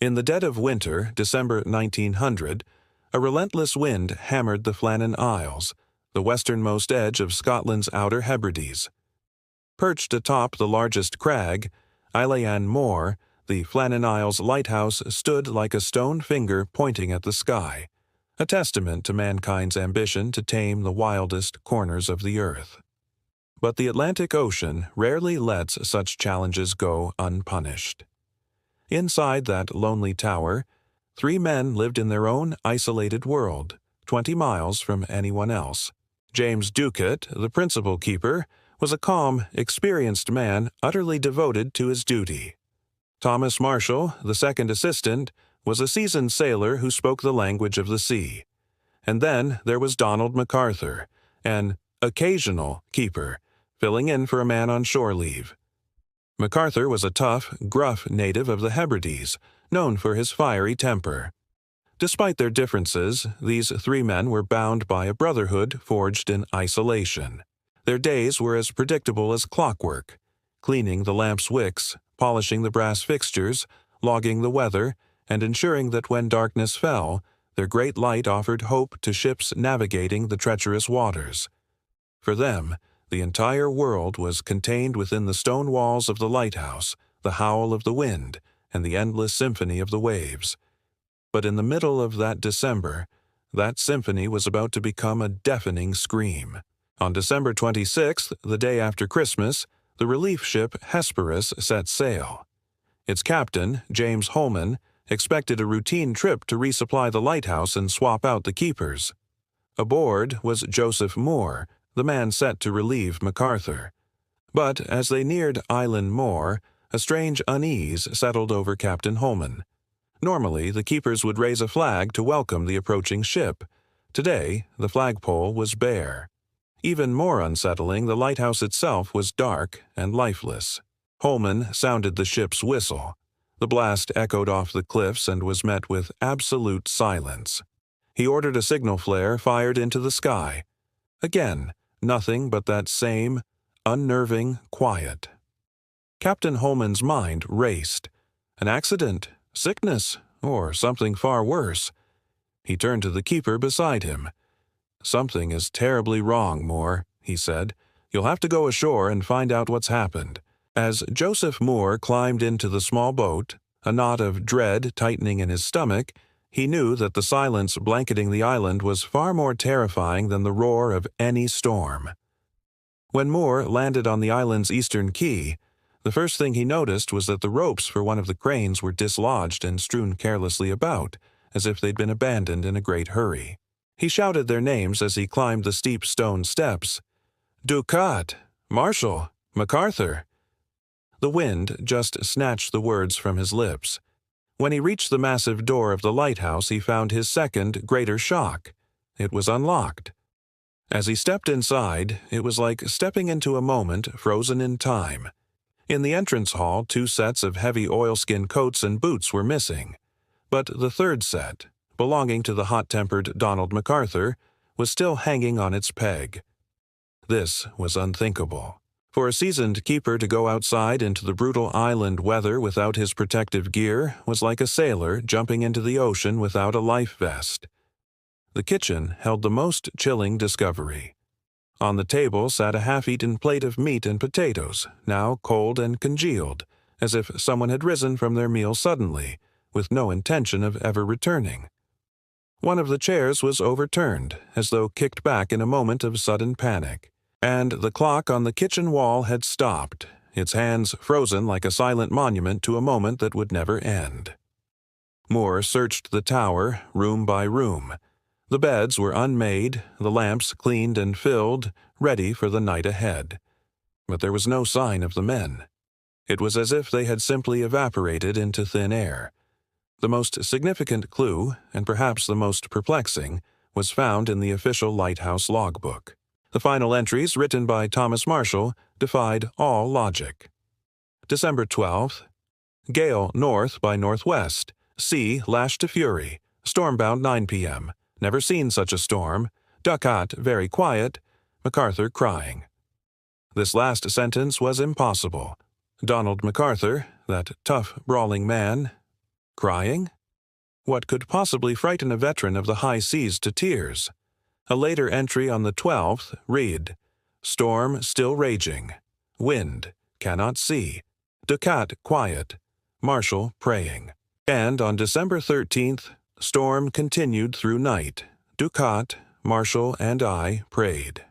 In the dead of winter, December 1900, a relentless wind hammered the Flannan Isles, the westernmost edge of Scotland's Outer Hebrides. Perched atop the largest crag, Eilean Moor, the Flannan Isles Lighthouse stood like a stone finger pointing at the sky, a testament to mankind's ambition to tame the wildest corners of the earth. But the Atlantic Ocean rarely lets such challenges go unpunished. Inside that lonely tower, 3 men lived in their own isolated world, 20 miles from anyone else. James Ducat, the principal keeper, was a calm, experienced man utterly devoted to his duty. Thomas Marshall, the second assistant, was a seasoned sailor who spoke the language of the sea. And then there was Donald MacArthur, an occasional keeper, filling in for a man on shore leave. MacArthur was a tough, gruff native of the Hebrides, known for his fiery temper. Despite their differences, these 3 men were bound by a brotherhood forged in isolation. Their days were as predictable as clockwork, cleaning the lamp's wicks, polishing the brass fixtures, logging the weather, and ensuring that when darkness fell, their great light offered hope to ships navigating the treacherous waters. For them, the entire world was contained within the stone walls of the lighthouse, the howl of the wind, and the endless symphony of the waves. But in the middle of that December, that symphony was about to become a deafening scream. On December 26th, the day after Christmas, the relief ship Hesperus set sail. Its captain, James Holman, expected a routine trip to resupply the lighthouse and swap out the keepers. Aboard was Joseph Moore, the man set to relieve MacArthur. But as they neared Eilean Moor, a strange unease settled over Captain Holman. Normally, the keepers would raise a flag to welcome the approaching ship. Today, the flagpole was bare. Even more unsettling, the lighthouse itself was dark and lifeless. Holman sounded the ship's whistle. The blast echoed off the cliffs and was met with absolute silence. He ordered a signal flare fired into the sky. Again, nothing but that same, unnerving quiet. Captain Holman's mind raced. An accident, sickness, or something far worse. He turned to the keeper beside him. "Something is terribly wrong, Moore," he said. "You'll have to go ashore and find out what's happened." As Joseph Moore climbed into the small boat, a knot of dread tightening in his stomach, he knew that the silence blanketing the island was far more terrifying than the roar of any storm. When Moore landed on the island's eastern quay, the first thing he noticed was that the ropes for one of the cranes were dislodged and strewn carelessly about, as if they'd been abandoned in a great hurry. He shouted their names as he climbed the steep stone steps. "Ducat! Marshall! MacArthur!" The wind just snatched the words from his lips. When he reached the massive door of the lighthouse, he found his second, greater shock. It was unlocked. As he stepped inside, it was like stepping into a moment frozen in time. In the entrance hall, 2 sets of heavy oilskin coats and boots were missing. But the third set, belonging to the hot-tempered Donald MacArthur, was still hanging on its peg. This was unthinkable. For a seasoned keeper to go outside into the brutal island weather without his protective gear was like a sailor jumping into the ocean without a life vest. The kitchen held the most chilling discovery. On the table sat a half-eaten plate of meat and potatoes, now cold and congealed, as if someone had risen from their meal suddenly, with no intention of ever returning. One of the chairs was overturned, as though kicked back in a moment of sudden panic. And the clock on the kitchen wall had stopped, its hands frozen like a silent monument to a moment that would never end. Moore searched the tower, room by room. The beds were unmade, the lamps cleaned and filled, ready for the night ahead. But there was no sign of the men. It was as if they had simply evaporated into thin air. The most significant clue, and perhaps the most perplexing, was found in the official lighthouse logbook. The final entries, written by Thomas Marshall, defied all logic. December 12th. Gale north by northwest. Sea lashed to fury. Stormbound 9 p.m. Never seen such a storm. Ducat very quiet. MacArthur crying. This last sentence was impossible. Donald MacArthur, that tough, brawling man, Crying? What could possibly frighten a veteran of the high seas to tears? A later entry on the 12th read, "Storm still raging. Wind, cannot see. Ducat quiet. Marshal praying." And on December 13th, storm continued through night. Ducat, Marshal, and I prayed.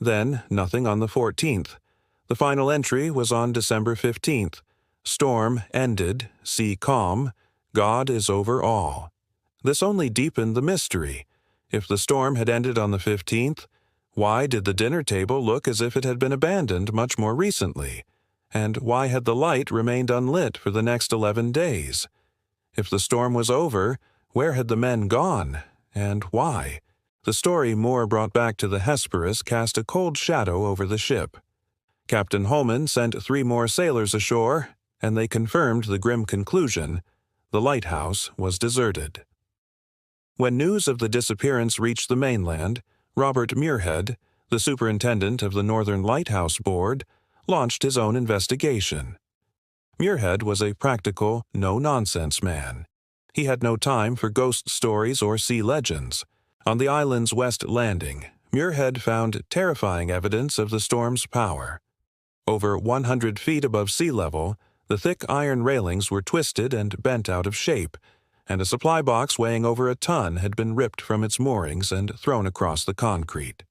Then nothing on the 14th. The final entry was on December 15th. Storm ended, sea calm. God is over all. This only deepened the mystery. If the storm had ended on the 15th, why did the dinner table look as if it had been abandoned much more recently? And why had the light remained unlit for the next 11 days? If the storm was over, where had the men gone, and why? The story Moore brought back to the Hesperus cast a cold shadow over the ship. Captain Holman sent 3 more sailors ashore, and they confirmed the grim conclusion: the lighthouse was deserted. When news of the disappearance reached the mainland, Robert Muirhead, the superintendent of the Northern Lighthouse Board, launched his own investigation. Muirhead was a practical, no-nonsense man. He had no time for ghost stories or sea legends. On the island's west landing, Muirhead found terrifying evidence of the storm's power. Over 100 feet above sea level, the thick iron railings were twisted and bent out of shape, and a supply box weighing over a ton had been ripped from its moorings and thrown across the concrete.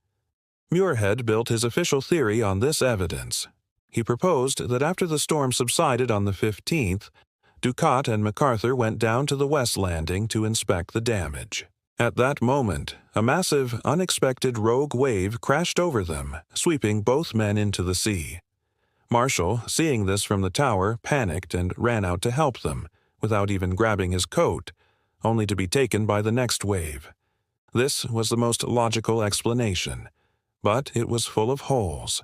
Muirhead built his official theory on this evidence. He proposed that after the storm subsided on the 15th, Ducat and MacArthur went down to the west landing to inspect the damage. At that moment, a massive, unexpected rogue wave crashed over them, sweeping both men into the sea. Marshall, seeing this from the tower, panicked and ran out to help them, without even grabbing his coat, only to be taken by the next wave. This was the most logical explanation, but it was full of holes.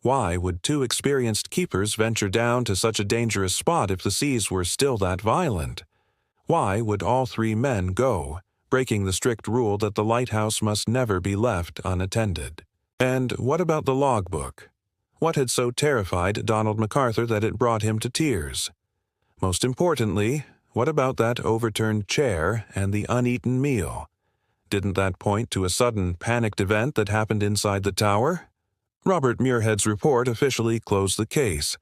Why would 2 experienced keepers venture down to such a dangerous spot if the seas were still that violent? Why would all 3 men go, breaking the strict rule that the lighthouse must never be left unattended? And what about the logbook? What had so terrified Donald MacArthur that it brought him to tears? Most importantly, what about that overturned chair and the uneaten meal? Didn't that point to a sudden, panicked event that happened inside the tower? Robert Muirhead's report officially closed the case,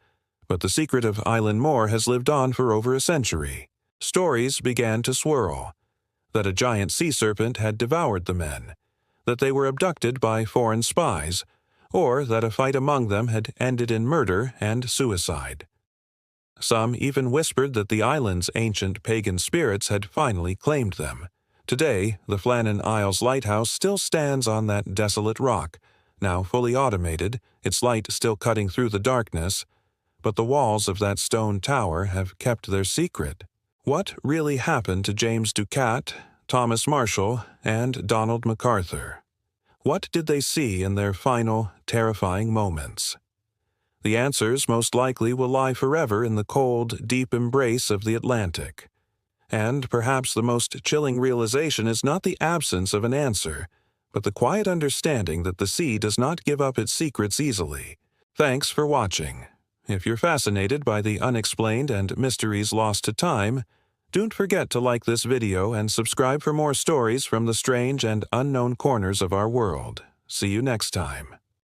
but the secret of Eilean Mor has lived on for over a century. Stories began to swirl: that a giant sea serpent had devoured the men, that they were abducted by foreign spies, or that a fight among them had ended in murder and suicide. Some even whispered that the island's ancient pagan spirits had finally claimed them. Today, the Flannan Isles Lighthouse still stands on that desolate rock, now fully automated, its light still cutting through the darkness, but the walls of that stone tower have kept their secret. What really happened to James Ducat, Thomas Marshall, and Donald MacArthur? What did they see in their final, terrifying moments? The answers most likely will lie forever in the cold, deep embrace of the Atlantic. And perhaps the most chilling realization is not the absence of an answer, but the quiet understanding that the sea does not give up its secrets easily. Thanks for watching. If you're fascinated by the unexplained and mysteries lost to time, don't forget to like this video and subscribe for more stories from the strange and unknown corners of our world. See you next time.